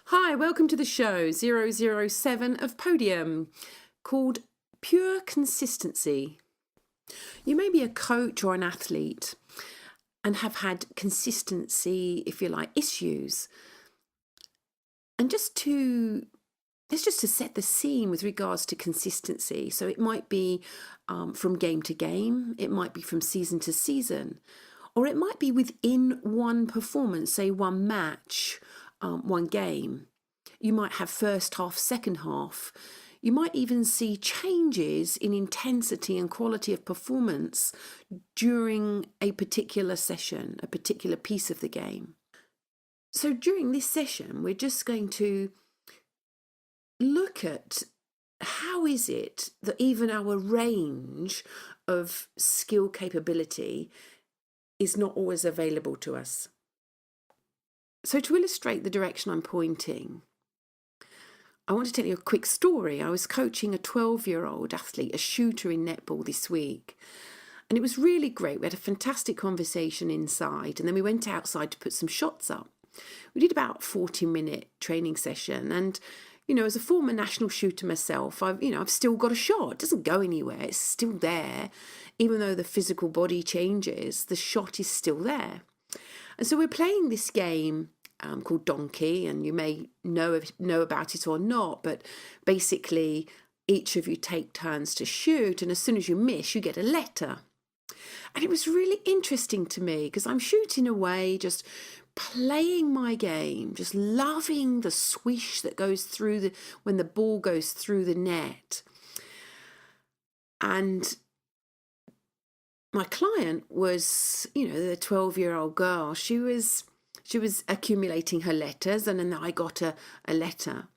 Hi, welcome to the show 007 of Podium, called Pure Consistency. You may be a coach or an athlete and have had consistency, if you like, issues. And let's just to set the scene with regards to consistency. So it might be from game to game, it might be from season to season, or it might be within one performance, say one match, one game. You might have first half, second half. You might even see changes in intensity and quality of performance during a particular session, a particular piece of the game. So during this session, we're just going to look at how is it that even our range of skill capability is not always available to us. So to illustrate the direction I'm pointing, I want to tell you a quick story. I was coaching a 12-year-old athlete, a shooter in netball this week. And it was really great. We had a fantastic conversation inside, and then we went outside to put some shots up. We did about a 40-minute training session. And, as a former national shooter myself, I've still got a shot. It doesn't go anywhere. It's still there. Even though the physical body changes, the shot is still there. And so we're playing this game called Donkey, and you may know about it or not, but basically each of you take turns to shoot, and as soon as you miss, you get a letter. And it was really interesting to me because I'm shooting away, just playing my game, just loving the swish that goes through when the ball goes through the net. And my client was, the 12-year-old girl. She was accumulating her letters, and then I got a letter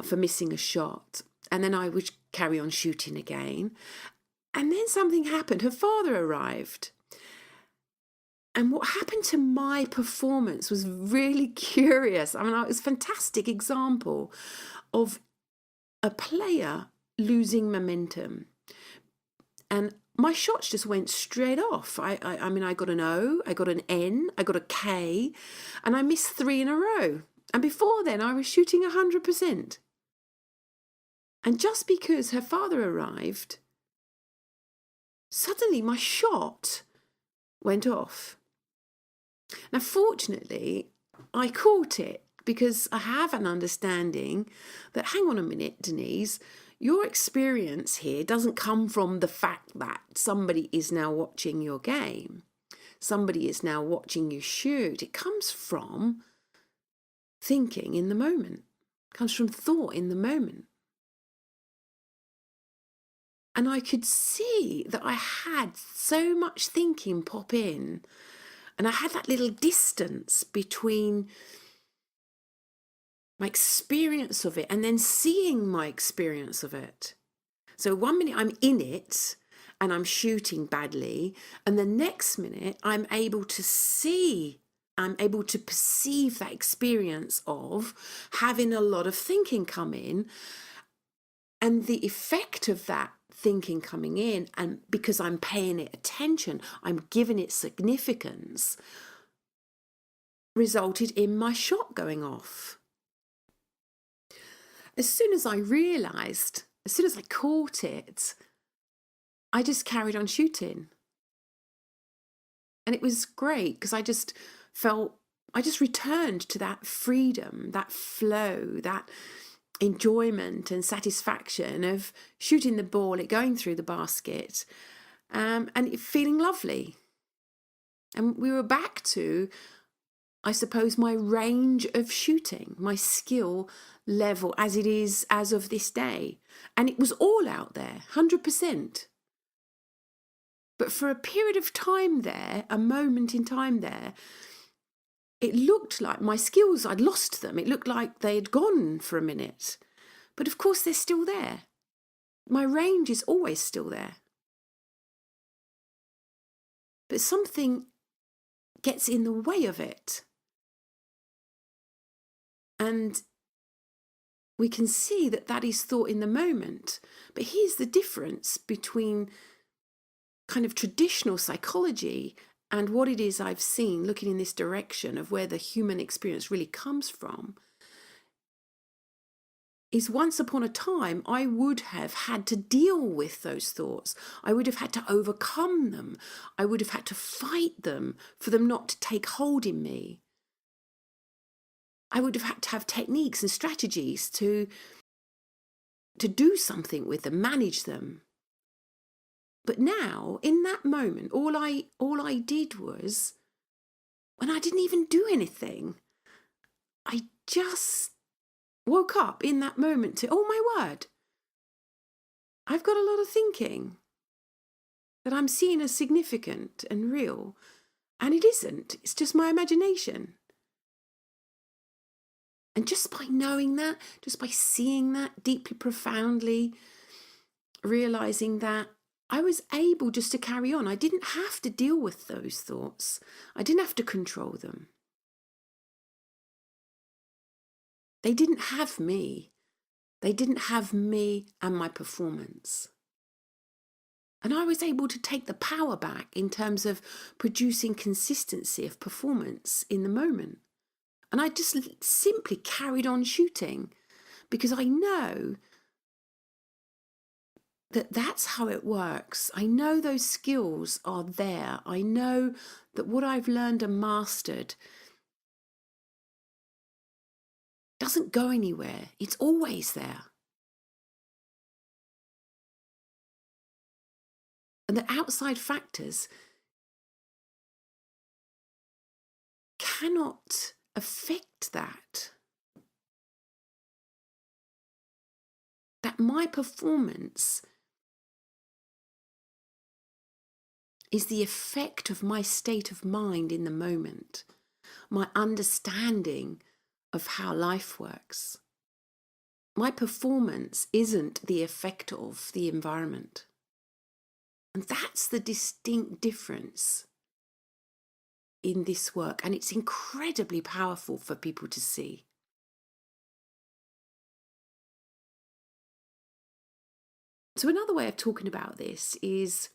for missing a shot. And then I would carry on shooting again. And then something happened. Her father arrived. And what happened to my performance was really curious. It was a fantastic example of a player losing momentum. And my shots just went straight off. I got an O, I got an N, I got a K, and I missed 3 in a row. And before then, I was shooting 100%. And just because her father arrived, suddenly my shot went off. Now, fortunately, I caught it because I have an understanding that, hang on a minute, Denise, your experience here doesn't come from the fact that somebody is now watching your game. Somebody is now watching you shoot. It comes from thinking in the moment. It comes from thought in the moment. And I could see that I had so much thinking pop in. And I had that little distance between my experience of it and then seeing my experience of it. So 1 minute I'm in it and I'm shooting badly, and the next minute I'm able to perceive that experience of having a lot of thinking come in, and the effect of that thinking coming in, and because I'm paying it attention, I'm giving it significance, resulted in my shot going off. As soon as I caught it, I just carried on shooting. And it was great because I just returned to that freedom, that flow, that enjoyment and satisfaction of shooting the ball, it going through the basket, and it feeling lovely. And we were back to, I suppose, my range of shooting, my skill level as it is as of this day. And it was all out there, 100%. But for a period of time there, a moment in time there, it looked like my skills, I'd lost them. It looked like they had gone for a minute. But of course, they're still there. My range is always still there. But something gets in the way of it. And we can see that that is thought in the moment. But here's the difference between kind of traditional psychology and what it is I've seen looking in this direction of where the human experience really comes from. Is once upon a time, I would have had to deal with those thoughts. I would have had to overcome them. I would have had to fight them for them not to take hold in me. I would have had to have techniques and strategies to do something with them, manage them. But now, in that moment, all I did was, when I didn't even do anything, I just woke up in that moment to, oh my word, I've got a lot of thinking that I'm seeing as significant and real. And it isn't. It's just my imagination. And just by knowing that, just by seeing that deeply, profoundly, realizing that, I was able just to carry on. I didn't have to deal with those thoughts. I didn't have to control them. They didn't have me. They didn't have me and my performance. And I was able to take the power back in terms of producing consistency of performance in the moment. And I just simply carried on shooting because I know that that's how it works. I know those skills are there. I know that what I've learned and mastered doesn't go anywhere. It's always there. And the outside factors cannot affect that. That my performance is the effect of my state of mind in the moment, my understanding of how life works. My performance isn't the effect of the environment. And that's the distinct difference in this work. And it's incredibly powerful for people to see. So another way of talking about this is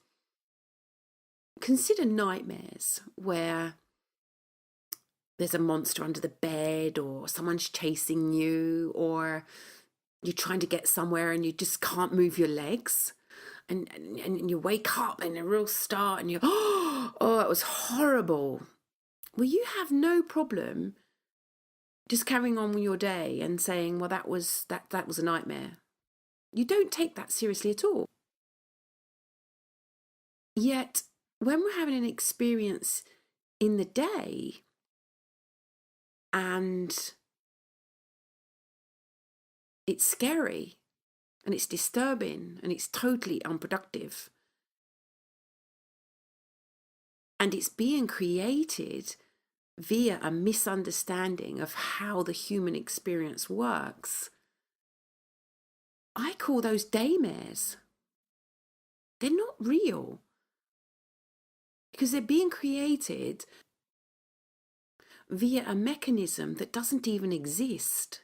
consider nightmares where there's a monster under the bed, or someone's chasing you, or you're trying to get somewhere and you just can't move your legs. And you wake up in a real start and you're, oh, it was horrible. Well, you have no problem just carrying on with your day and saying, well, that was a nightmare. You don't take that seriously at all. Yet, when we're having an experience in the day and it's scary and it's disturbing and it's totally unproductive, and it's being created via a misunderstanding of how the human experience works, I call those daymares. They're not real because they're being created via a mechanism that doesn't even exist.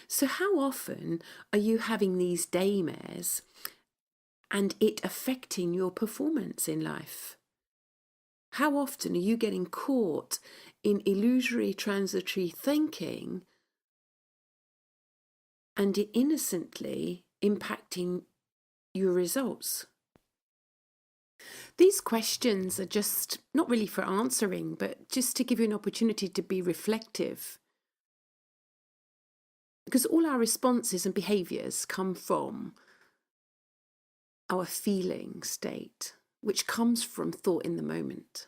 So how often are you having these daymares and it affecting your performance in life? How often are you getting caught in illusory transitory thinking and it innocently impacting your results? These questions are just not really for answering, but just to give you an opportunity to be reflective. Because all our responses and behaviours come from our feeling state, which comes from thought in the moment.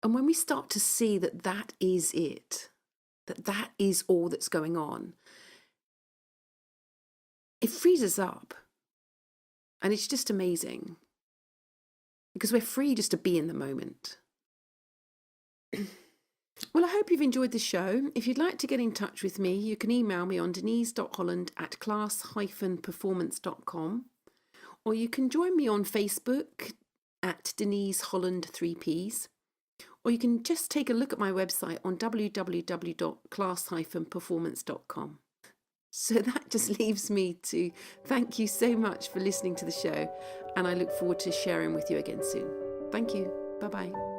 And when we start to see that that is it, that is all that's going on, it frees us up. And it's just amazing because we're free just to be in the moment. Well, I hope you've enjoyed the show. If you'd like to get in touch with me, you can email me on denise.holland@class-performance.com, or you can join me on Facebook at Denise Holland 3Ps, or you can just take a look at my website on www.class-performance.com. So that just leaves me to thank you so much for listening to the show, and I look forward to sharing with you again soon. Thank you. Bye-bye.